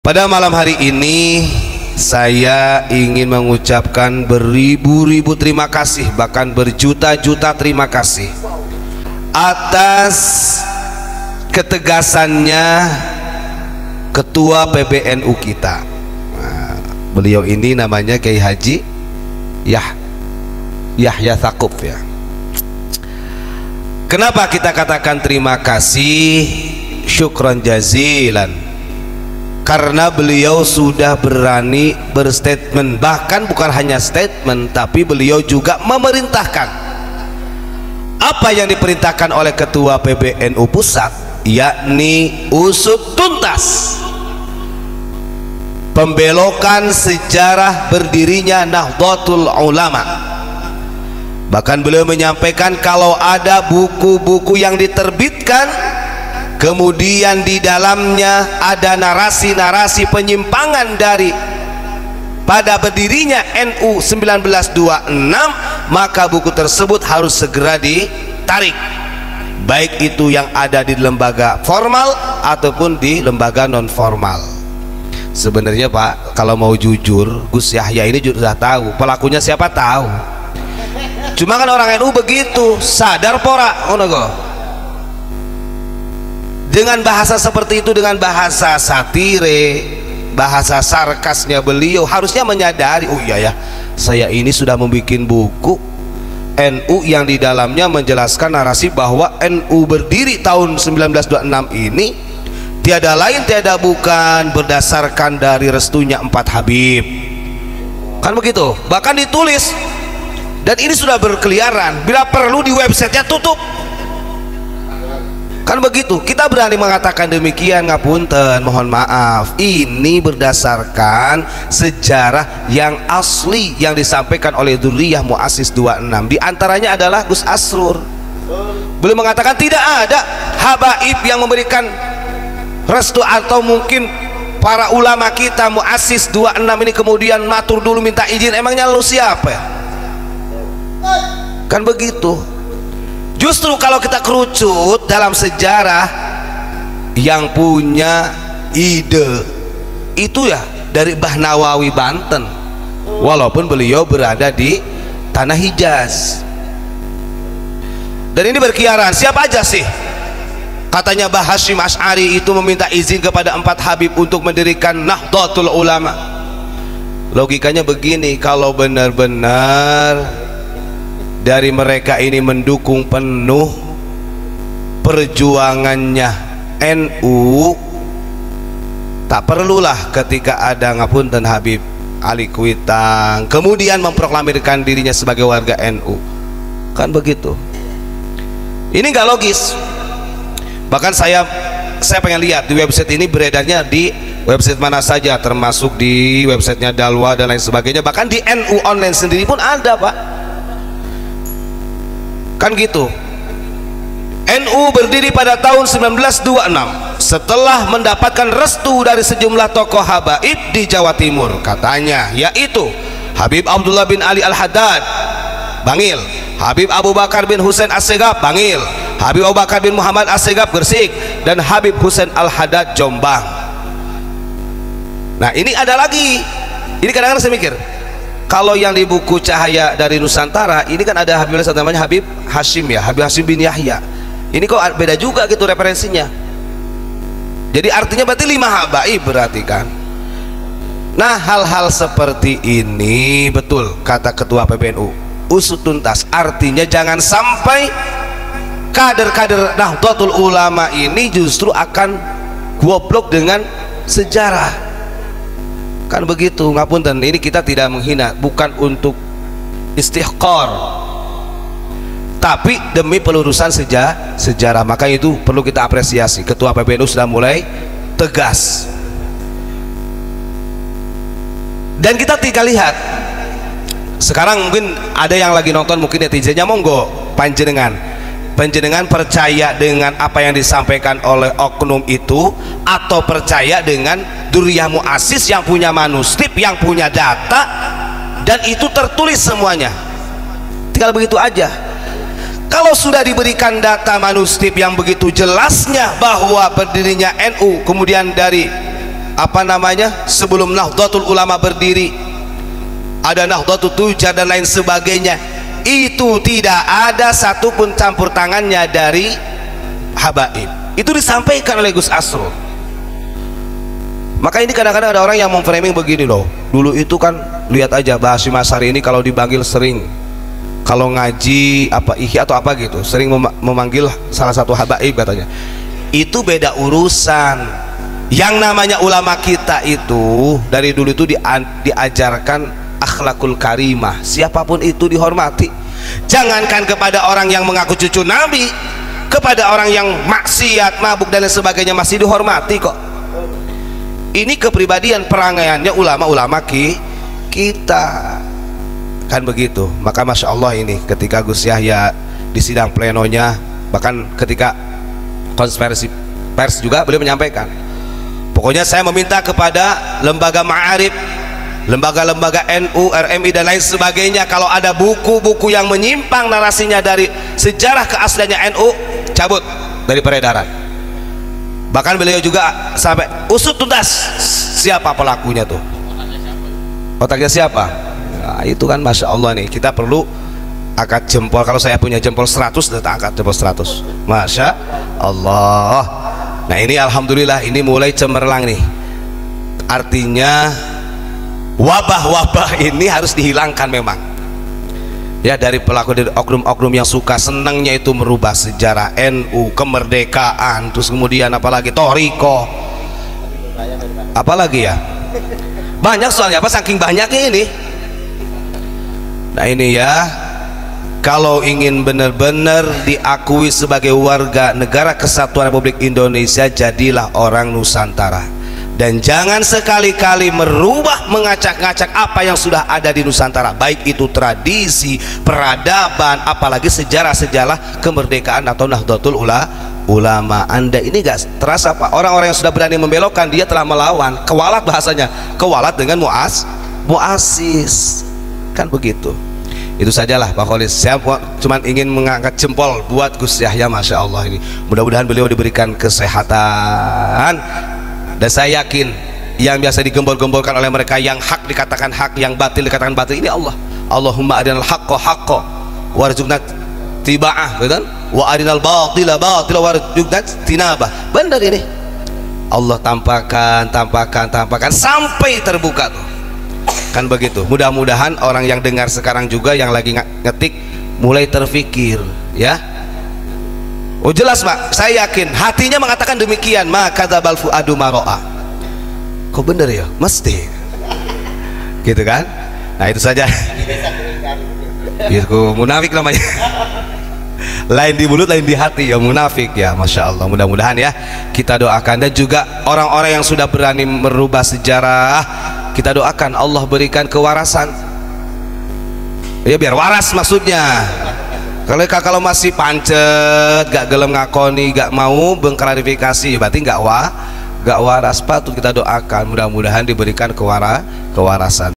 Pada malam hari ini saya ingin mengucapkan beribu-ribu terima kasih, bahkan berjuta-juta terima kasih atas ketegasannya Ketua PBNU kita. Nah, beliau ini namanya Kiai Haji Yahya Tsaquf ya. Kenapa kita katakan terima kasih, syukran jazilan? Karena beliau sudah berani berstatement, bahkan bukan hanya statement, tapi beliau juga memerintahkan apa yang diperintahkan oleh Ketua PBNU Pusat, yakni usut tuntas pembelokan sejarah berdirinya Nahdlatul Ulama. Bahkan beliau menyampaikan kalau ada buku-buku yang diterbitkan kemudian di dalamnya ada narasi-narasi penyimpangan dari pada berdirinya NU 1926, maka buku tersebut harus segera ditarik, baik itu yang ada di lembaga formal ataupun di lembaga non formal. Sebenarnya Pak, kalau mau jujur, Gus Yahya ini sudah tahu pelakunya siapa, tahu. Cuma kan orang NU begitu, sadar pora onogo. Dengan bahasa seperti itu, dengan bahasa satire, bahasa sarkasnya beliau harusnya menyadari, oh iya ya, saya ini sudah membuat buku NU yang di dalamnya menjelaskan narasi bahwa NU berdiri tahun 1926 ini tiada lain tiada bukan berdasarkan dari restunya 4 Habib. Kan begitu, bahkan ditulis, dan ini sudah berkeliaran, bila perlu di websitenya tutup. Kan begitu, kita berani mengatakan demikian, ngapunten, mohon maaf, ini berdasarkan sejarah yang asli yang disampaikan oleh Dzurriyyah Mu'assis 26, diantaranya adalah Gus Asrur. Beliau mengatakan tidak ada habaib yang memberikan restu, atau mungkin para ulama kita Mu'assis 26 ini kemudian matur dulu minta izin, emangnya lu siapa ya? Kan begitu. Justru kalau kita kerucut dalam sejarah, yang punya ide itu ya dari Mbah Nawawi Banten, walaupun beliau berada di tanah Hijaz. Dan ini berkiaran, siapa aja sih? Katanya Mbah Hasyim Asy'ari itu meminta izin kepada 4 Habib untuk mendirikan Nahdlatul Ulama. Logikanya begini, kalau benar-benar dari mereka ini mendukung penuh perjuangannya NU, tak perlulah ketika ada ngapunten Habib Ali Kuitang kemudian memproklamirkan dirinya sebagai warga NU. Kan begitu. Ini nggak logis. Bahkan saya pengen lihat di website ini, beredarnya di website mana saja, termasuk di websitenya Dalwa dan lain sebagainya, bahkan di NU online sendiri pun ada Pak. Kan gitu. NU berdiri pada tahun 1926 setelah mendapatkan restu dari sejumlah tokoh habaib di Jawa Timur, katanya, yaitu Habib Abdullah bin Ali Al-Haddad Bangil, Habib Abu Bakar bin Husain As-Segaf Bangil, Habib Abu Bakar bin Muhammad As-Segaf Gresik, dan Habib Husain Al-Haddad Jombang. Nah ini ada lagi, ini kadang-kadang saya mikir, kalau yang di buku Cahaya dari Nusantara ini kan ada Habib namanya Habib Hasyim ya, Habib Hasyim bin Yahya. Ini kok beda juga gitu referensinya. Jadi artinya berarti 5 habaib berarti kan. Nah hal-hal seperti ini betul kata Ketua PBNU, usut tuntas. Artinya jangan sampai kader-kader Nahdlatul Ulama ini justru akan goblok dengan sejarah. Kan begitu, ngapunten, ini kita tidak menghina, bukan untuk istihqar, tapi demi pelurusan sejarah. Maka itu perlu kita apresiasi, Ketua PBNU sudah mulai tegas. Dan kita tinggal lihat sekarang, mungkin ada yang lagi nonton, mungkin netizennya, monggo panjenengan percaya dengan apa yang disampaikan oleh oknum itu, atau percaya dengan Dzurriyyah Mu'assis yang punya manuskrip, yang punya data, dan itu tertulis semuanya. Tinggal begitu aja. Kalau sudah diberikan data manuskrip yang begitu jelasnya bahwa berdirinya NU kemudian dari apa namanya, sebelum Nahdlatul Ulama berdiri, ada Nahdlatul Tujar dan lain sebagainya, itu tidak ada satupun campur tangannya dari habaib. Itu disampaikan oleh Gus Asrul. Maka ini kadang-kadang ada orang yang memframing begini loh, dulu itu kan lihat aja Mbah Hasyim Asy'ari ini kalau dipanggil sering, kalau ngaji apa ihya atau apa gitu, sering memanggil salah satu habaib katanya. Itu beda urusan. Yang namanya ulama kita itu dari dulu itu diajarkan akhlakul karimah, siapapun itu dihormati. Jangankan kepada orang yang mengaku cucu Nabi, kepada orang yang maksiat, mabuk dan lain sebagainya masih dihormati kok. Ini kepribadian perangaiannya ulama-ulama kita kan begitu. Maka Masya Allah ini ketika Gus Yahya di sidang plenonya, bahkan ketika konferensi pers juga beliau menyampaikan, pokoknya saya meminta kepada lembaga ma'arif, lembaga-lembaga NU, RMI dan lain sebagainya, kalau ada buku-buku yang menyimpang narasinya dari sejarah keasliannya NU, cabut dari peredaran. Bahkan beliau juga sampai usut tuntas siapa pelakunya tuh, otaknya siapa. Nah, itu kan Masya Allah nih, kita perlu angkat jempol. Kalau saya punya jempol 100, tetap angkat jempol 100. Masya Allah. Nah ini Alhamdulillah, ini mulai cemerlang nih. Artinya wabah-wabah ini harus dihilangkan memang ya, dari pelaku, dari oknum-oknum yang suka senangnya itu merubah sejarah NU, kemerdekaan, terus kemudian apalagi Toriko, apalagi ya, banyak soalnya, apa saking banyaknya ini. Nah ini ya, kalau ingin benar-benar diakui sebagai warga negara kesatuan Republik Indonesia, jadilah orang Nusantara. Dan jangan sekali-kali merubah, mengacak-ngacak apa yang sudah ada di Nusantara, baik itu tradisi, peradaban, apalagi sejarah-sejarah kemerdekaan atau Nahdlatul Ulama. Anda ini gak terasa Pak, orang-orang yang sudah berani membelokkan, dia telah melawan, kewalat bahasanya, kewalat dengan muasis, kan begitu. Itu sajalah Pak Kholis, saya cuma ingin mengangkat jempol buat Gus Yahya. Masya Allah ini, mudah-mudahan beliau diberikan kesehatan. Dan saya yakin yang biasa digembol-gembolkan oleh mereka, yang hak dikatakan hak, yang batil dikatakan batil, ini Allah. Allahumma arinal haqqa haqqa warzuqna tiba'ah, betul? Wa arinal batila batila warzuqna tinabah. Benar ini. Allah tampakkan sampai terbuka tuh. Kan begitu. Mudah-mudahan orang yang dengar sekarang juga yang lagi ngetik mulai terfikir, ya. Oh jelas Pak, saya yakin hatinya mengatakan demikian. Maka dzabal fuadu maro'a. Kok bener ya? Mesti gitu kan? Nah itu saja. Itu munafik namanya. Lain di mulut, lain di hati ya, munafik ya. Masya Allah, mudah-mudahan ya kita doakan. Dan juga orang-orang yang sudah berani merubah sejarah, kita doakan Allah berikan kewarasan ya, biar waras maksudnya. Kalau masih pancet, gak gelem ngakoni, gak mau mengklarifikasi, berarti gak waras. Patut kita doakan mudah-mudahan diberikan kewarasan.